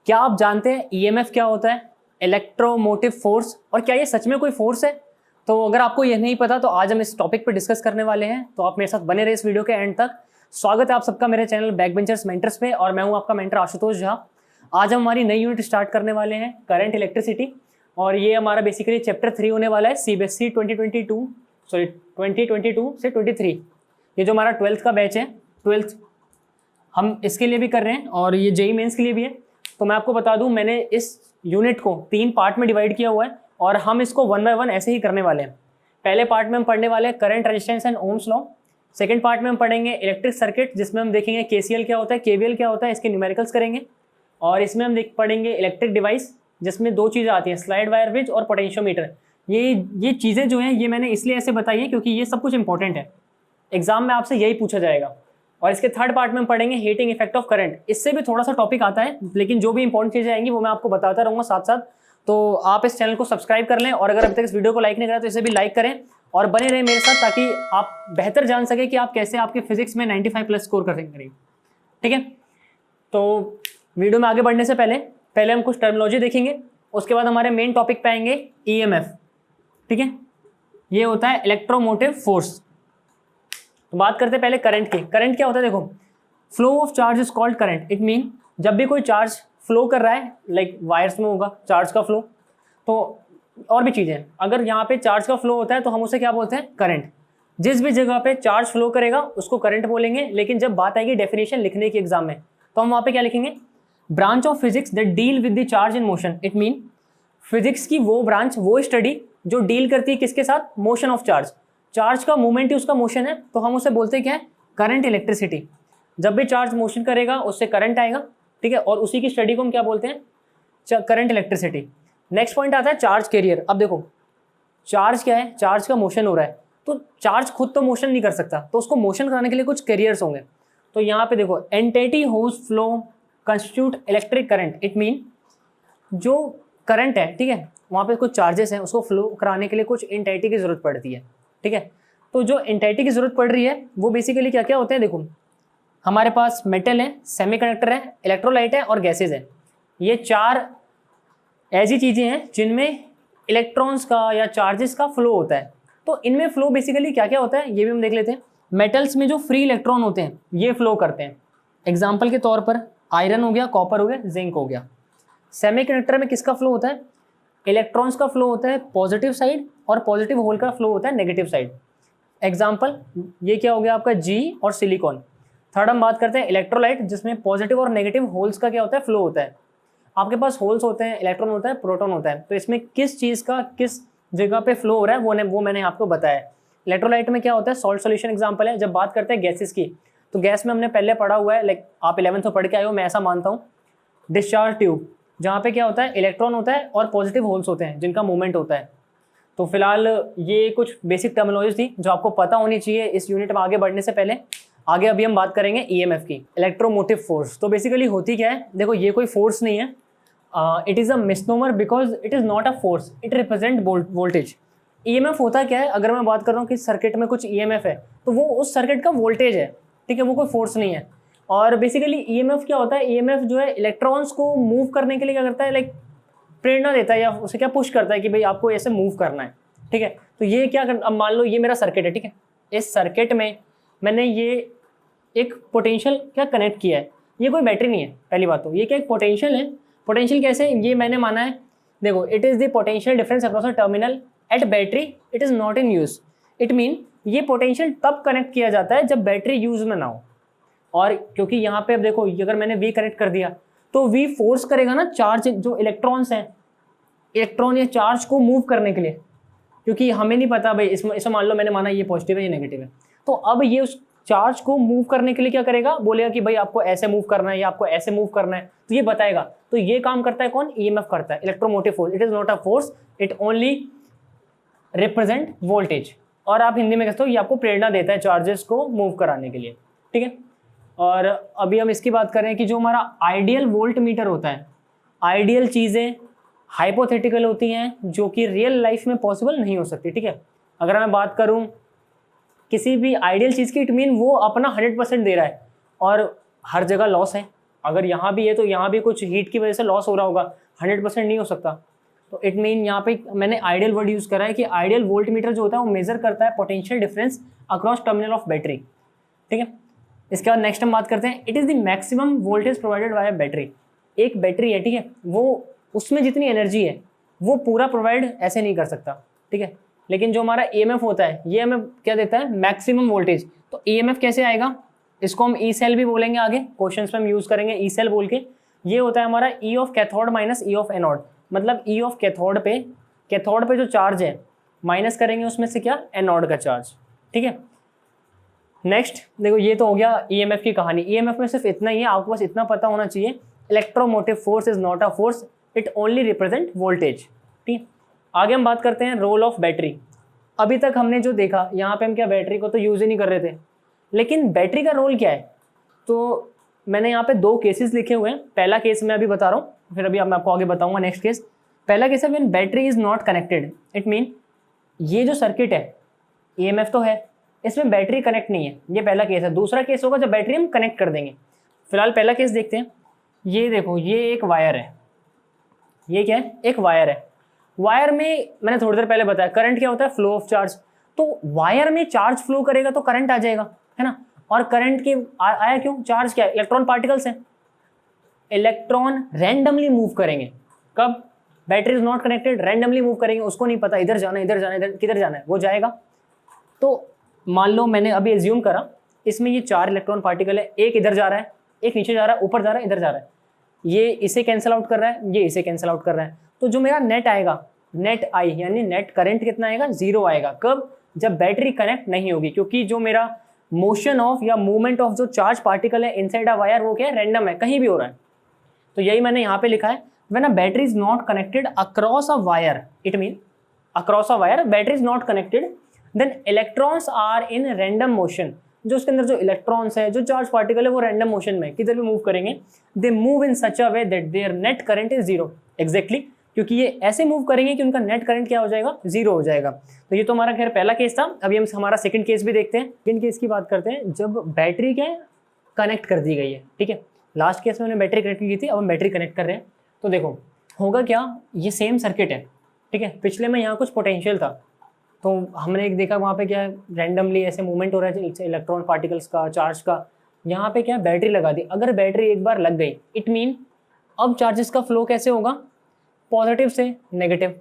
क्या आप जानते हैं ईएमएफ क्या होता है, इलेक्ट्रोमोटिव फोर्स, और क्या ये सच में कोई फोर्स है? तो अगर आपको यह नहीं पता तो आज हम इस टॉपिक पर डिस्कस करने वाले हैं, तो आप मेरे साथ बने रहे इस वीडियो के एंड तक। स्वागत है आप सबका मेरे चैनल बैकबेंचर्स मेंटर्स पे, और मैं हूं आपका मेंटर आशुतोष झा। आज हम हमारी नई यूनिट स्टार्ट करने वाले हैं, करंट इलेक्ट्रिसिटी, और ये हमारा बेसिकली चैप्टर 3 होने वाला है सीबीएसई 2022 से 23। ये जो हमारा 12th का बैच है, 12th हम इसके लिए भी कर रहे हैं और ये जेईई मेंस के लिए भी है। तो मैं आपको बता दूं, मैंने इस यूनिट को 3 पार्ट में डिवाइड किया हुआ है और हम इसको 1 बाय 1 ऐसे ही करने वाले हैं। पहले पार्ट में हम पढ़ने वाले हैं current resistance and Ohm's law. Second part में हम पढ़ेंगे इलेक्ट्रिक सर्किट, जिसमें हम देखेंगे केसीएल क्या होता है, केवीएल क्या होता है, इसके न्यूमेरिकल्स करेंगे। और इसमें हम पढ़ेंगे इलेक्ट्रिक डिवाइस, जिसमें 2 चीज़ें आती हैं, स्लाइड वायर ब्रिज और पोटेंशियोमीटर। ये चीज़ें जो हैं ये मैंने इसलिए ऐसे बताई है क्योंकि ये सब कुछ इंपॉर्टेंट है, एग्जाम में आपसे यही पूछा जाएगा। और इसके थर्ड पार्ट में हम पढ़ेंगे हीटिंग इफेक्ट ऑफ करंट। इससे भी थोड़ा सा टॉपिक आता है, लेकिन जो भी इंपॉर्टेंट चीज़ें आएंगी वो मैं आपको बताता रहूँगा साथ साथ। तो आप इस चैनल को सब्सक्राइब कर लें, और अगर अभी तक इस वीडियो को लाइक नहीं करा तो इसे भी लाइक करें और बने रहें मेरे साथ, ताकि आप बेहतर जान सकें कि आप कैसे आपके फिजिक्स में 95+ स्कोर करेंगे। ठीक है, तो वीडियो में आगे बढ़ने से पहले हम कुछ टर्मिनोलॉजी देखेंगे, उसके बाद हमारे मेन टॉपिक पे आएंगे ईएमएफ। ठीक है, ये होता है इलेक्ट्रोमोटिव फोर्स। तो बात करते हैं पहले करंट की। करंट क्या होता है? देखो, flow of charge is called current. It mean जब भी कोई चार्ज फ्लो कर रहा है, लाइक वायर्स में होगा चार्ज का फ्लो, तो और भी चीज़ें, अगर यहाँ पे चार्ज का फ्लो होता है तो हम उसे क्या बोलते हैं? करंट। जिस भी जगह पे चार्ज फ्लो करेगा उसको करंट बोलेंगे। लेकिन जब बात आएगी डेफिनेशन लिखने की एग्जाम में, तो हम वहाँ पे क्या लिखेंगे? Branch of physics that deal with the charge in motion. It mean physics की वो ब्रांच, वो स्टडी जो डील करती है किसके साथ? Motion of charge. चार्ज का मूवमेंट ही उसका मोशन है, तो हम उसे बोलते हैं क्या है? Current electricity. जब भी चार्ज मोशन करेगा उससे करंट आएगा, ठीक है, और उसी की स्टडी को हम क्या बोलते हैं? Current electricity. नेक्स्ट पॉइंट आता है चार्ज कैरियर। अब देखो, चार्ज क्या है? चार्ज का मोशन हो रहा है, तो चार्ज खुद तो मोशन नहीं कर सकता, तो उसको मोशन कराने के लिए कुछ कैरियर्स होंगे। तो यहाँ पे देखो, entity whose flow constitute electric current. It mean जो करंट है, ठीक है, वहाँ पे कुछ चार्जेस हैं, उसको फ्लो कराने के लिए कुछ एंटिटी की जरूरत पड़ती है। ठीक है, तो जो एंटिटी की जरूरत पड़ रही है वो बेसिकली क्या क्या होते हैं? देखो, हमारे पास मेटल है, सेमीकंडक्टर है, इलेक्ट्रोलाइट है और गैसेज है। ये 4 ऐसी चीज़ें हैं जिनमें इलेक्ट्रॉन्स का या चार्जेस का फ्लो होता है। तो इनमें फ्लो बेसिकली क्या क्या होता है ये भी हम देख लेते हैं। मेटल्स में जो फ्री इलेक्ट्रॉन होते हैं ये फ्लो करते हैं। एग्जाम्पल के तौर पर आयरन हो गया, कॉपर हो गया, जिंक हो गया। सेमीकंडक्टर में किसका फ्लो होता है? इलेक्ट्रॉन्स का फ्लो होता है पॉजिटिव साइड, और पॉजिटिव होल का फ्लो होता है नेगेटिव साइड। एग्जाम्पल ये क्या हो गया आपका? जी और सिलिकॉन। थर्ड हम बात करते हैं इलेक्ट्रोलाइट, जिसमें पॉजिटिव और नेगेटिव होल्स का क्या होता है? फ्लो होता है। आपके पास होल्स होते हैं, इलेक्ट्रॉन होता है, प्रोटॉन होता है, तो इसमें किस चीज़ का किस जगह पे फ्लो हो रहा है वो मैंने आपको बताया। इलेक्ट्रोलाइट में क्या होता है? सॉल्ट सॉल्यूशन एग्जाम्पल है। जब बात करते हैं गैसेस की, तो गैस में हमने पहले पढ़ा हुआ है, लाइक आप 11th में पढ़ के आए हो, मैं ऐसा मानता हूँ। डिस्चार्ज ट्यूब, जहाँ पे क्या होता है? इलेक्ट्रॉन होता है और पॉजिटिव होल्स होते हैं जिनका मूवमेंट होता है। तो फिलहाल ये कुछ बेसिक टर्मिनोलॉजी थी जो आपको पता होनी चाहिए इस यूनिट में आगे बढ़ने से पहले। आगे अभी हम बात करेंगे ईएमएफ की, इलेक्ट्रोमोटिव फोर्स। तो बेसिकली होती क्या है? देखो, ये कोई फोर्स नहीं है, it is a misnomer because it is not a force, it represent voltage. EMF होता क्या है? अगर मैं बात कर रहा हूँ कि सर्किट में कुछ ईएमएफ है, तो वो उस सर्किट का वोल्टेज है, ठीक है, वो कोई फोर्स नहीं है। और बेसिकली ईएमएफ क्या होता है? ईएमएफ जो है इलेक्ट्रॉन्स को मूव करने के लिए क्या करता है? लाइक प्रेरणा देता है, या उसे क्या पुश करता है कि भाई आपको ऐसे मूव करना है। ठीक है, तो ये क्या अब मान लो ये मेरा सर्किट है, ठीक है, इस सर्किट में मैंने ये एक पोटेंशियल क्या कनेक्ट किया है। ये कोई बैटरी नहीं है, पहली बात तो ये क्या एक पोटेंशियल है। पोटेंशियल कैसे? ये मैंने माना है, देखो, it is the potential difference across a terminal at battery, it is not in use. It mean ये पोटेंशियल तब कनेक्ट किया जाता है जब बैटरी यूज में ना हो। और क्योंकि यहाँ पे अब देखो, अगर मैंने वी कनेक्ट कर दिया तो वी फोर्स करेगा ना चार्ज, जो इलेक्ट्रॉन्स हैं, इलेक्ट्रॉन या चार्ज को मूव करने के लिए, क्योंकि हमें नहीं पता भाई इसमें मान लो मैंने माना ये पॉजिटिव है ये नेगेटिव है, तो अब ये उस चार्ज को मूव करने के लिए क्या करेगा? बोलेगा कि भाई आपको ऐसे मूव करना है या आपको ऐसे मूव करना है, तो ये बताएगा। तो ये काम करता है कौन? ईएमएफ करता है, electromotive force. It is not a force, it only represent voltage. और आप हिंदी में कहते हो ये आपको प्रेरणा देता है चार्जेस को मूव कराने के लिए। ठीक है, और अभी हम इसकी बात करें कि जो हमारा आइडियल वोल्ट मीटर होता है, आइडियल चीज़ें हाइपोथेटिकल होती हैं जो कि रियल लाइफ में पॉसिबल नहीं हो सकती। ठीक है, अगर मैं बात करूं किसी भी आइडियल चीज़ की, इट मीन वो अपना 100% दे रहा है और हर जगह लॉस है, अगर यहाँ भी है तो यहाँ भी कुछ हीट की वजह से लॉस हो रहा होगा, 100% नहीं हो सकता। तो इट मीन यहाँ पे मैंने आइडियल वर्ड यूज़ करा है कि आइडियल वोल्ट मीटर जो होता है वो मेजर करता है potential difference across terminal of battery, ठीक है। इसके बाद नेक्स्ट हम बात करते हैं, it is the maximum voltage provided by battery. एक बैटरी है, ठीक है, वो उसमें जितनी एनर्जी है वो पूरा प्रोवाइड ऐसे नहीं कर सकता, ठीक है। लेकिन जो हमारा EMF होता है ये हमें क्या देता है, मैक्सिमम वोल्टेज। तो EMF कैसे आएगा, इसको हम ई सेल भी बोलेंगे, आगे क्वेश्चंस में हम यूज़ करेंगे ई सेल बोल के। ये होता है हमारा E of cathode minus E of anode, मतलब E ऑफ कैथोड पे जो चार्ज है माइनस करेंगे उसमें से क्या, एनोड का चार्ज, ठीक है। नेक्स्ट देखो, ये तो हो गया EMF की कहानी। EMF में सिर्फ इतना ही है, आपको बस इतना पता होना चाहिए, electromotive force is not a force, it only represent voltage, ठीक। आगे हम बात करते हैं रोल ऑफ बैटरी। अभी तक हमने जो देखा यहाँ पे हम क्या बैटरी को तो यूज़ ही नहीं कर रहे थे, लेकिन बैटरी का रोल क्या है, तो मैंने यहाँ पे 2 केसेस लिखे हुए हैं। पहला केस मैं अभी बता रहा हूँ, फिर अभी मैं आपको आगे बताऊंगा नेक्स्ट केस। पहला केस है when battery is not connected, it mean ये जो सर्किट है EMF तो है, इसमें बैटरी कनेक्ट नहीं है, ये पहला केस है। दूसरा केस होगा जब बैटरी हम कनेक्ट कर देंगे। फिलहाल पहला केस देखते हैं। ये देखो, ये एक वायर है, ये क्या है, एक वायर है। वायर में मैंने थोड़ी देर पहले बताया करंट क्या होता है, फ्लो ऑफ चार्ज। तो वायर में चार्ज फ्लो करेगा तो करंट आ जाएगा, है ना। और करंट की आया क्यों, चार्ज क्या है, इलेक्ट्रॉन पार्टिकल्स हैं। इलेक्ट्रॉन रैंडमली मूव करेंगे, कब, battery is not connected, randomly move करेंगे, उसको नहीं पता इधर जाना है, इधर जाना है, इधर किधर जाना है, वो जाएगा। तो मान लो मैंने अभी एज्यूम करा इसमें ये 4 इलेक्ट्रॉन पार्टिकल है, एक इधर जा रहा है, एक नीचे जा रहा है, ऊपर जा रहा है, इधर जा रहा है, ये इसे कैंसिल आउट कर रहा है, ये इसे कैंसिल आउट कर रहा है। तो जो मेरा नेट आएगा, नेट आई यानी नेट करंट कितना आएगा, 0 आएगा। कब, जब बैटरी कनेक्ट नहीं होगी, क्योंकि जो मेरा मोशन ऑफ या मूवमेंट ऑफ जो चार्ज पार्टिकल है इनसाइड अ वायर वो क्या है, रैंडम है, कहीं भी हो रहा है। तो यही मैंने यहाँ पे लिखा है, when a battery is not connected across a wire, it mean across a wire battery is not connected, then electrons are in random motion. जो उसके अंदर जो इलेक्ट्रॉन्स है, जो चार्ज पार्टिकल है वो रैंडम मोशन में किधर भी मूव करेंगे, they move in such a way that there net current is 0। Exactly, क्योंकि ये ऐसे मूव करेंगे कि उनका नेट करंट क्या हो जाएगा, 0 हो जाएगा। तो ये तो हमारा खैर पहला केस था। अभी हम हमारा सेकंड केस भी देखते हैं। सेकंड केस की बात करते हैं, जब बैटरी क्या कनेक्ट कर दी गई है, ठीक है। लास्ट केस में हमने बैटरी कनेक्ट की थी, अब हम बैटरी कनेक्ट कर रहे हैं। तो देखो होगा क्या, ये सेम सर्किट है, ठीक है। पिछले में यहाँ कुछ पोटेंशियल था, तो हमने एक देखा वहाँ पे क्या है, रैंडमली ऐसे मूवमेंट हो रहा है इलेक्ट्रॉन पार्टिकल्स का, चार्ज का। यहाँ पे क्या है, बैटरी लगा दी। अगर बैटरी एक बार लग गई, इट मीन अब चार्जेस का फ्लो कैसे होगा, पॉजिटिव से नेगेटिव,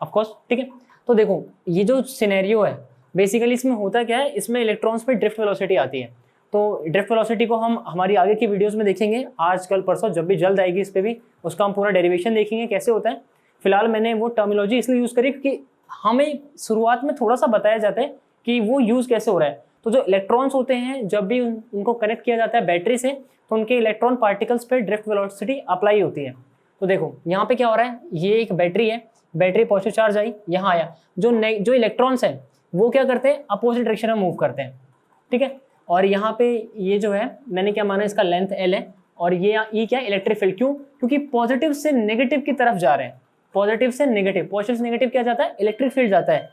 ऑफकोर्स, ठीक है। तो देखो ये जो सिनेरियो है बेसिकली इसमें होता क्या है, इसमें इलेक्ट्रॉन्स पे ड्रिफ्ट वेलोसिटी आती है। तो ड्रिफ्ट वेलोसिटी को हम हमारी आगे की वीडियोस में देखेंगे, आज कल परसों जब भी जल्द आएगी इस पर भी उसका हम पूरा डेरिवेशन देखेंगे कैसे होता है। फिलहाल मैंने वो टर्मिनोलॉजी इसलिए यूज़ करी क्योंकि हमें शुरुआत में थोड़ा सा बताया जाता है कि वो यूज़ कैसे हो रहा है। तो जो इलेक्ट्रॉन्स होते हैं जब भी उनको कनेक्ट किया जाता है बैटरी से, तो उनके इलेक्ट्रॉन पार्टिकल्स पे ड्रिफ्ट वेलोसिटी अप्लाई होती है। तो देखो यहाँ पे क्या हो रहा है, ये एक बैटरी है, बैटरी पॉजिटिव चार्ज आई, यहाँ आया, जो इलेक्ट्रॉन्स हैं वो क्या करते हैं, अपोजिट डायरेक्शन में मूव करते हैं, ठीक है। और यहाँ पे ये जो है मैंने क्या माना, इसका लेंथ L है, और ये क्या है, इलेक्ट्रिक फील्ड। क्यों, क्योंकि पॉजिटिव से नेगेटिव की तरफ जा रहे हैं, पॉजिटिव से नेगेटिव क्या जाता है, इलेक्ट्रिक फील्ड जाता है,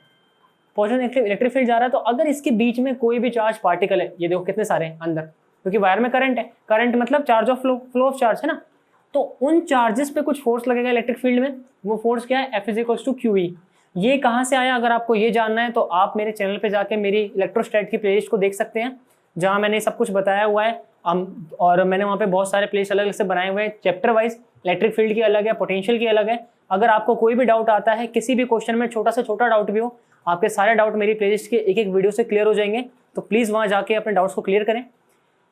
पॉजिटिव इलेक्ट्रिक फील्ड जा रहा है। तो अगर इसके बीच में कोई भी चार्ज पार्टिकल है, ये देखो कितने सारे हैं अंदर, क्योंकि वायर में करंट है, करंट मतलब charge of flow of charge है ना। तो उन चार्जेस पे कुछ फोर्स लगेगा इलेक्ट्रिक फील्ड में, वो फोर्स क्या है, F=QE। ये कहाँ से आया, अगर आपको ये जानना है तो आप मेरे चैनल पे जाके मेरी इलेक्ट्रोस्टैट की प्लेलिस्ट को देख सकते हैं, जहाँ मैंने सब कुछ बताया हुआ है। और मैंने वहाँ पे बहुत सारे प्लेलिस्ट अलग अलग से बनाए हुए हैं, चैप्टर वाइज। इलेक्ट्रिक फील्ड की अलग है, पोटेंशियल की अलग है। अगर आपको कोई भी डाउट आता है किसी भी क्वेश्चन में, छोटा से छोटा डाउट भी हो, आपके सारे डाउट मेरी प्लेलिस्ट के एक एक वीडियो से क्लियर हो जाएंगे। तो प्लीज़ वहाँ जाके अपने डाउट्स को क्लियर करें।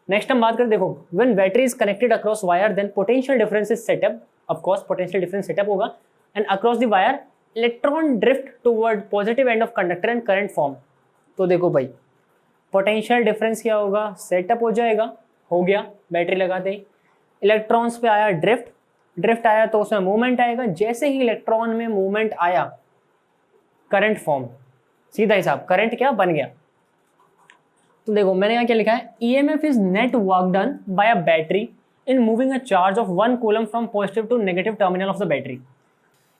नेक्स्ट हम बात करें, देखो when battery is connected across wire then potential difference is set up, of course potential difference set up होगा, and across the wire electron drift toward positive end of conductor and current form. तो देखो भाई potential difference क्या होगा, setup हो जाएगा, हो गया, बैटरी लगाते ही इलेक्ट्रॉन्स पे आया ड्रिफ्ट आया तो उसमें मूवमेंट आएगा। जैसे ही इलेक्ट्रॉन में मूवमेंट आया, करंट फॉर्म, सीधा हिसाब, करंट क्या बन गया। तो देखो मैंने यहाँ क्या लिखा है, EMF is net work done by a battery in moving a charge of 1 coulomb from positive to negative terminal of the battery.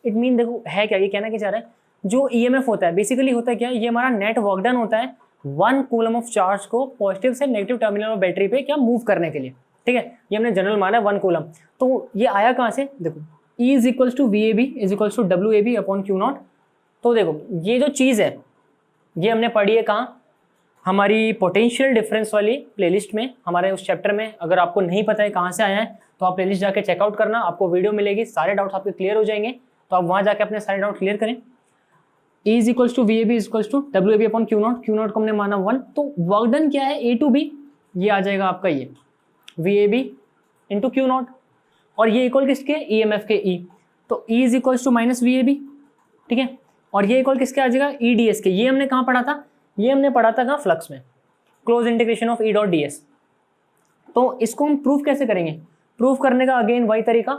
It mean देखो है क्या, ये कहना क्या चाह रहा है, जो EMF होता है बेसिकली होता है क्या, ये हमारा नेट वर्क डन होता है 1 कूलम ऑफ चार्ज को पॉजिटिव से नेगेटिव टर्मिनल ऑफ बैटरी पे क्या मूव करने के लिए। ठीक है, ये हमने जनरल माना है 1 कूलम। तो ये आया कहाँ से, देखो E is equals to V A B is equals to W A B upon Q naught. तो देखो ये जो चीज़ है ये हमने पढ़ी है कहाँ, हमारी पोटेंशियल डिफरेंस वाली प्लेलिस्ट में, हमारे उस चैप्टर में। अगर आपको नहीं पता है कहाँ से आया है तो आप प्लेलिस्ट जाके चेकआउट करना, आपको वीडियो मिलेगी, सारे डाउट्स आपके क्लियर हो जाएंगे। तो आप वहाँ जाके अपने सारे डाउट क्लियर करें। E is equals to V A B is equals to W A B upon Q naught, Q naught को हमने माना 1। तो वर्क डन क्या है, ए टू बी, ये आ जाएगा आपका ये V A B into Q naught, और ये इक्वल किसके, ई एम एफ के ई। तो E is equals to minus V A B, ठीक है, और ये इक्वल किसके आ जाएगा, ई डी एस के। ये हमने कहाँ पढ़ा था, ये हमने पढ़ा था कहाँ, फ्लक्स में, close integration of E dot D S. तो इसको हम प्रूफ कैसे करेंगे, प्रूफ करने का अगेन वही तरीका,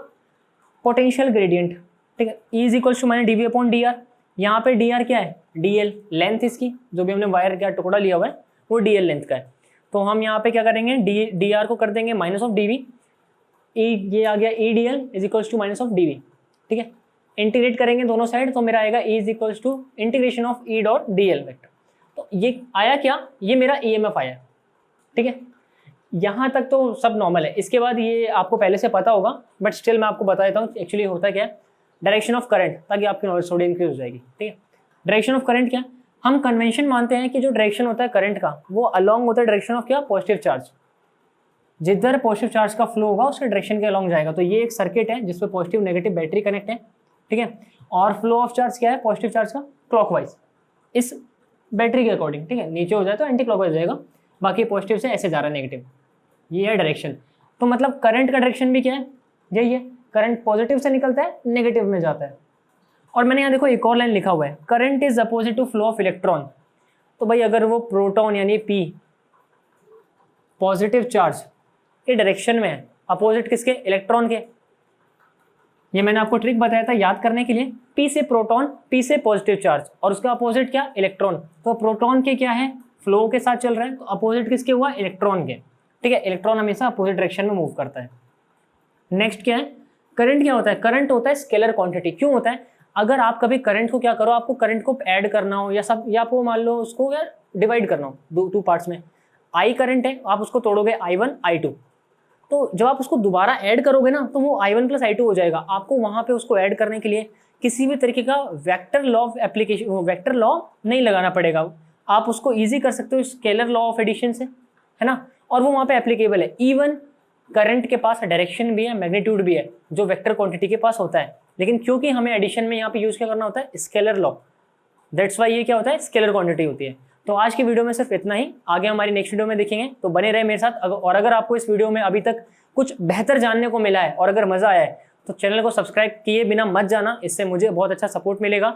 पोटेंशियल ग्रेडियंट, ठीक है। E is equals to minus d V upon d r, यहाँ पे डी आर क्या है, डी एल लेंथ इसकी, जो भी हमने वायर का टुकड़ा लिया हुआ है वो डी एल लेंथ का है। तो हम यहाँ पे क्या करेंगे, डी आर को कर देंगे माइनस ऑफ डी वी, ये आ गया E d l is equals to minus of d V, ठीक है। इंटीग्रेट करेंगे दोनों साइड तो मेरा आएगा E is equals to integration of E dot d l vector. तो ये आया क्या, ये मेरा ई एम एफ आया, ठीक है। यहाँ तक तो सब नॉर्मल है। इसके बाद ये आपको पहले से पता होगा बट स्टिल मैं आपको बता देता हूँ एक्चुअली होता क्या है, डायरेक्शन ऑफ करंट, ताकि आपकी नॉलेज थोड़ी इंक्रीज हो जाएगी, ठीक है। डायरेक्शन ऑफ करंट क्या, हम कन्वेंशन मानते हैं कि जो डायरेक्शन होता है करंट का वो अलॉन्ग होता है डायरेक्शन ऑफ क्या, पॉजिटिव चार्ज। जिधर पॉजिटिव चार्ज का फ्लो होगा उसके डायरेक्शन के अलॉन्ग जाएगा। तो ये एक सर्किट है जिसपे पॉजिटिव नेगेटिव बैटरी कनेक्ट है, ठीक है। और फ्लो ऑफ चार्ज क्या है, पॉजिटिव चार्ज का क्लॉकवाइज इस बैटरी के अकॉर्डिंग, ठीक है। नीचे हो जाए तो एंटी क्लॉकवाइज जाएगा, बाकी पॉजिटिव से ऐसे जा रहा है नेगेटिव, ये है डायरेक्शन। तो मतलब करंट का डायरेक्शन भी क्या है, यही है, करंट पॉजिटिव से निकलता है नेगेटिव में जाता है। और मैंने यहाँ देखो एक और लाइन लिखा हुआ है, current is opposite to flow of electron. तो भाई अगर वो प्रोटॉन यानी पी पॉजिटिव चार्ज के डायरेक्शन में है, अपोजिट किसके, इलेक्ट्रॉन के, ये मैंने आपको ट्रिक बताया था याद करने के लिए, पी से प्रोटॉन, पी से पॉजिटिव चार्ज और उसका अपोजिट क्या, इलेक्ट्रॉन। तो प्रोटॉन के क्या है, फ्लो के साथ चल रहा है, तो अपोजिट किसके हुआ, इलेक्ट्रॉन के, ठीक है। इलेक्ट्रॉन हमेशा अपोजिट डायरेक्शन में मूव करता है। नेक्स्ट क्या है, करंट क्या होता है, करंट होता है स्केलर क्वांटिटी। क्यों होता है, अगर आप कभी करंट को क्या करो, आपको करंट को ऐड करना हो या सब, या आपको मान लो उसको यार डिवाइड करना हो टू पार्ट्स में, आई करंट है, आप उसको तोड़ोगे I1 I2, तो जब आप उसको दोबारा ऐड करोगे ना तो वो I1 प्लस I2 हो जाएगा। आपको वहाँ पे उसको ऐड करने के लिए किसी भी तरीके का vector law of application, vector law नहीं लगाना पड़ेगा, आप उसको ईजी कर सकते हो स्केलर लॉ ऑफ एडिशन से, है ना। और वो वहाँ पे एप्लीकेबल है। इवन करंट के पास डायरेक्शन भी है, मैग्नीट्यूड भी है, जो वेक्टर क्वांटिटी के पास होता है, लेकिन क्योंकि हमें एडिशन में यहाँ पे यूज क्या करना होता है, स्केलर लॉ, दैट्स वाई ये क्या होता है, स्केलर क्वांटिटी होती है। तो आज की वीडियो में सिर्फ इतना ही, आगे हमारी नेक्स्ट वीडियो में देखेंगे, तो बने रहे मेरे साथ। और अगर आपको इस वीडियो में अभी तक कुछ बेहतर जानने को मिला है और अगर मजा आया है तो चैनल को सब्सक्राइब किए बिना मत जाना, इससे मुझे बहुत अच्छा सपोर्ट मिलेगा।